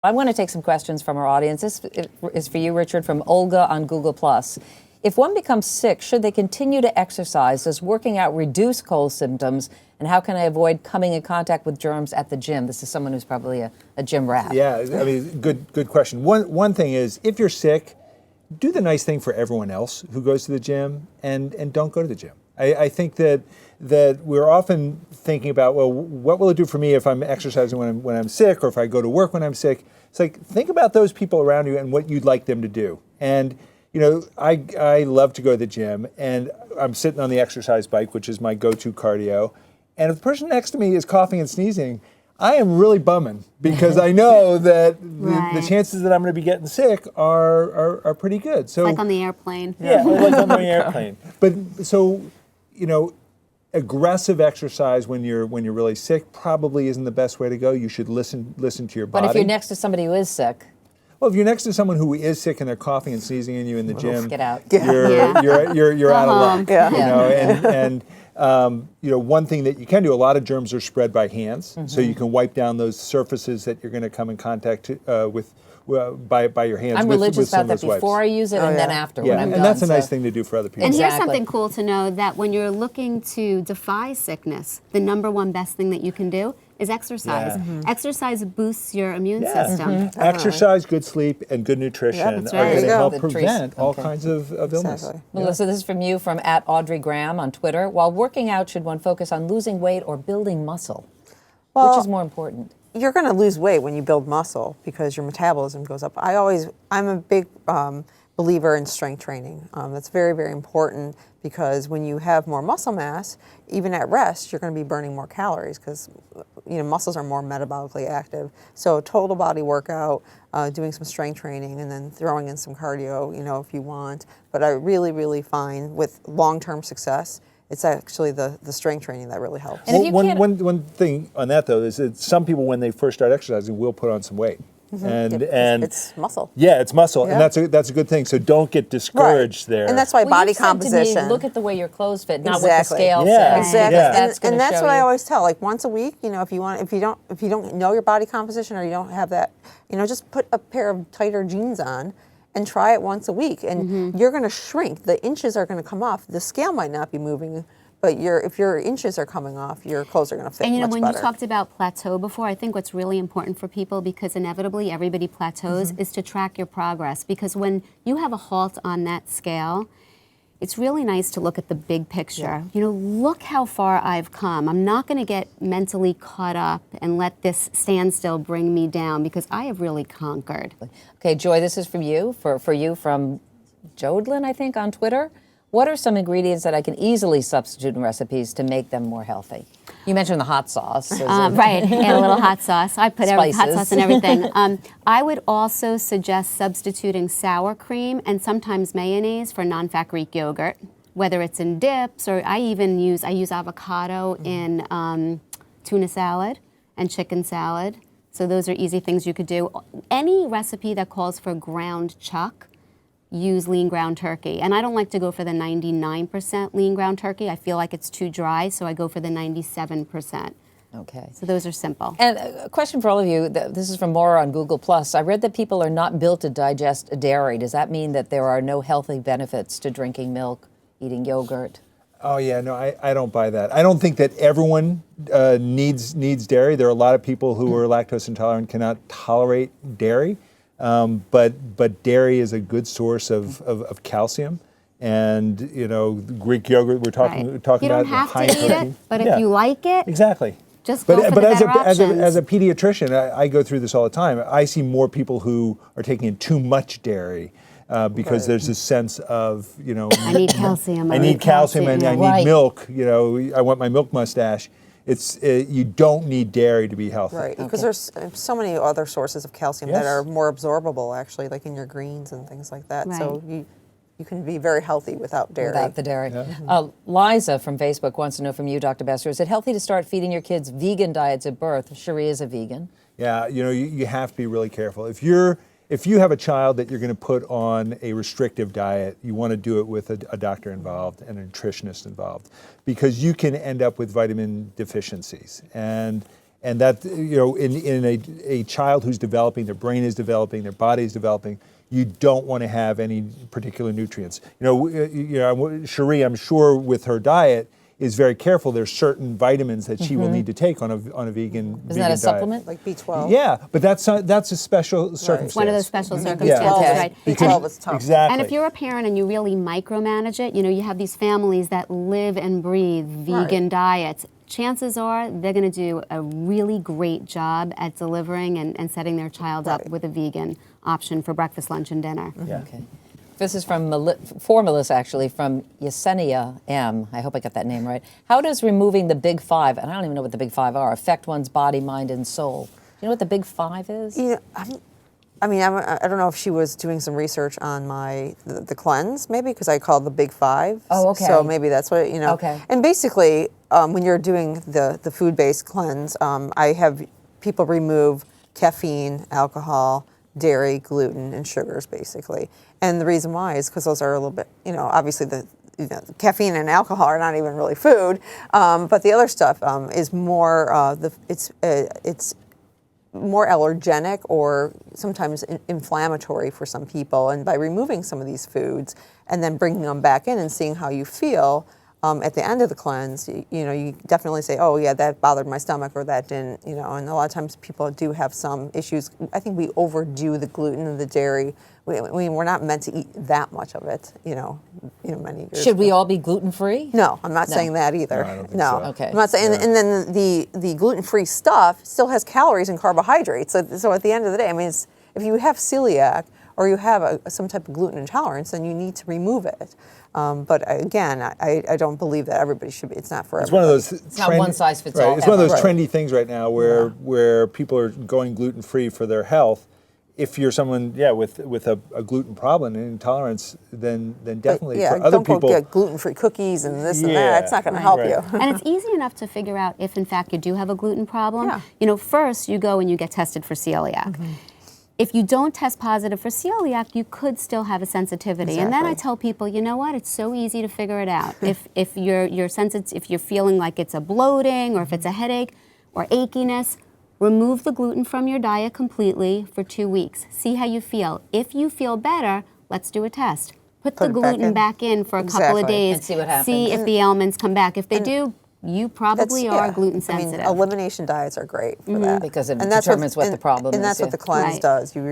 I want to take some questions from our audience. This is for you, Richard, from Olga on Google+. If one becomes sick, should they continue to exercise? Does working out reduce cold symptoms? And how can I avoid coming in contact with germs at the gym? This is someone who's probably a gym rat. Yeah, I mean, good question. One thing is, if you're sick, do the nice thing for everyone else who goes to the gym and don't go to the gym. I think that we're often thinking about, well, what will it do for me if I'm exercising when I'm sick, or if I go to work when I'm sick? It's like, think about those people around you and what you'd like them to do. And you know, I love to go to the gym, and I'm sitting on the exercise bike, which is my go-to cardio. And if the person next to me is coughing and sneezing, I am really bumming, because I know that the chances that I'm going to be getting sick are pretty good. So like on the airplane. Yeah, like on the airplane. But so, you know, aggressive exercise when you're really sick probably isn't the best way to go. You should listen to your body. But if you're next to somebody who is sick? Well, if you're next to someone who is sick and they're coughing and sneezing in you in the gym, get out. You're out of luck. Yeah. You know, and you know, one thing that you can do, a lot of germs are spread by hands, so you can wipe down those surfaces that you're going to come in contact with by your hands. I'm religious about that wipes. before I use it and then after when I'm done. And that's a nice thing to do for other people. And here's something cool to know, that when you're looking to defy sickness, the number one best thing that you can do is exercise. Exercise boosts your immune system. Exercise, good sleep, and good nutrition are going to help prevent all kinds of illness. Exactly. Melissa, this is from you, from @AudreyGraham on Twitter. While working out, should one focus on losing weight or building muscle? Which is more important? You're going to lose weight when you build muscle because your metabolism goes up. I'm a big believer in strength training. That's very, very important, because when you have more muscle mass, even at rest, you're going to be burning more calories, because muscles are more metabolically active. So total body workout, doing some strength training, and then throwing in some cardio, if you want. But I really, really find with long-term success, it's actually the strength training that really helps. Well, one thing on that, though, is that some people, when they first start exercising, will put on some weight. And it's muscle. Yeah, it's muscle, and that's a good thing. So don't get discouraged there. And that's why body composition. To me, look at the way your clothes fit, not what the scale says. Exactly. Yeah. And that's what I always tell. Like once a week, if you don't know your body composition, or you don't have that, just put a pair of tighter jeans on and try it once a week, and you're going to shrink. The inches are going to come off. The scale might not be moving, but if your inches are coming off, your clothes are going to fit much better. And when you talked about plateau before, I think what's really important for people, because inevitably everybody plateaus, is to track your progress. Because when you have a halt on that scale, it's really nice to look at the big picture. Look how far I've come. I'm not going to get mentally caught up and let this standstill bring me down, because I have really conquered. Okay, Joy, this is from you, for you from Jodlin, I think, on Twitter. What are some ingredients that I can easily substitute in recipes to make them more healthy? You mentioned the hot sauce. Right, add a little hot sauce. I put hot sauce in everything. I would also suggest substituting sour cream and sometimes mayonnaise for non-fat Greek yogurt, whether it's in dips, or I use avocado in tuna salad and chicken salad. So those are easy things you could do. Any recipe that calls for ground chuck, use lean ground turkey. And I don't like to go for the 99% lean ground turkey. I feel like it's too dry, so I go for the 97%. Okay. So those are simple. And a question for all of you. This is from Maura on Google+. I read that people are not built to digest dairy. Does that mean that there are no healthy benefits to drinking milk, eating yogurt? Oh yeah, no, I don't buy that. I don't think that everyone needs dairy. There are a lot of people who are lactose intolerant, cannot tolerate dairy. But dairy is a good source of calcium, and Greek yogurt. We're talking about you don't have high to eat protein. it, but if you like it, exactly. Just go for the better options. as a pediatrician, I go through this all the time. I see more people who are taking in too much dairy because there's this sense of I need calcium. I need calcium, and I need milk. I want my milk mustache. You don't need dairy to be healthy. Right, because there's so many other sources of calcium that are more absorbable, actually, like in your greens and things like that. Right. So you can be very healthy without dairy. Without the dairy. Yeah. Liza from Facebook wants to know from you, Dr. Besser, is it healthy to start feeding your kids vegan diets at birth? Cherie is a vegan. Yeah, you have to be really careful. If you have a child that you're going to put on a restrictive diet, you want to do it with a doctor involved and a nutritionist involved, because you can end up with vitamin deficiencies. And And that, in a child who's developing, their brain is developing, their body is developing, you don't want to have any particular nutrients. Cherie, I'm sure with her diet, is very careful. There's certain vitamins that she will need to take on a vegan Isn't that a diet. supplement? Like B12. Yeah, but that's a special circumstance. One of those special circumstances, B12 right? B12 is tough. Exactly. And if you're a parent and you really micromanage it, you have these families that live and breathe vegan diets. Chances are they're going to do a really great job at delivering and setting their child up with a vegan option for breakfast, lunch, and dinner. Yeah. Okay. This is from Melissa, actually, from Yesenia M. I hope I got that name right. How does removing the big five, and I don't even know what the big five are, affect one's body, mind, and soul? Do you know what the big five is? Yeah, I don't know if she was doing some research on the cleanse, maybe, because I called the big five. Oh, okay. So maybe that's what, Okay. And basically, when you're doing the food-based cleanse, I have people remove caffeine, alcohol, dairy, gluten, and sugars, basically. And the reason why is because those are a little bit, obviously the caffeine and alcohol are not even really food, but the other stuff is more, it's more allergenic or sometimes inflammatory for some people. And by removing some of these foods and then bringing them back in and seeing how you feel, at the end of the cleanse, you definitely say, oh yeah, that bothered my stomach or that didn't, and a lot of times people do have some issues. I think we overdo the gluten and the dairy. We're not meant to eat that much of it, many years Should ago. we all be gluten-free? No, I'm not saying that either. No, I don't think so. Okay. I'm not saying, and then the gluten-free stuff still has calories and carbohydrates. So at the end of the day, if you have celiac or you have some type of gluten intolerance, then you need to remove it. But again, I don't believe that everybody should be. It's not for everybody. It's one of those. It's not one size fits all. It's one of those ever. trendy things right now where people are going gluten free for their health. If you're someone, with a gluten problem and intolerance, then definitely for other don't people. go get gluten-free cookies and this and Yeah. that. It's not going to help Right. you. And it's easy enough to figure out if, in fact, you do have a gluten problem. Yeah. First you go and you get tested for celiac. If you don't test positive for celiac, you could still have a sensitivity. And then I tell people, you know what? It's so easy to figure it out. if you're feeling like it's a bloating or if it's a headache or achiness, remove the gluten from your diet completely for 2 weeks. See how you feel. If you feel better, let's do a test. Put the it back gluten in. back in for a couple of Exactly. days. And see what happens. See if the ailments come back. If they do, you probably are gluten sensitive. Elimination diets are great for that. Because it And that's determines what the problem and is, that's what yeah. the cleanse Right. does. You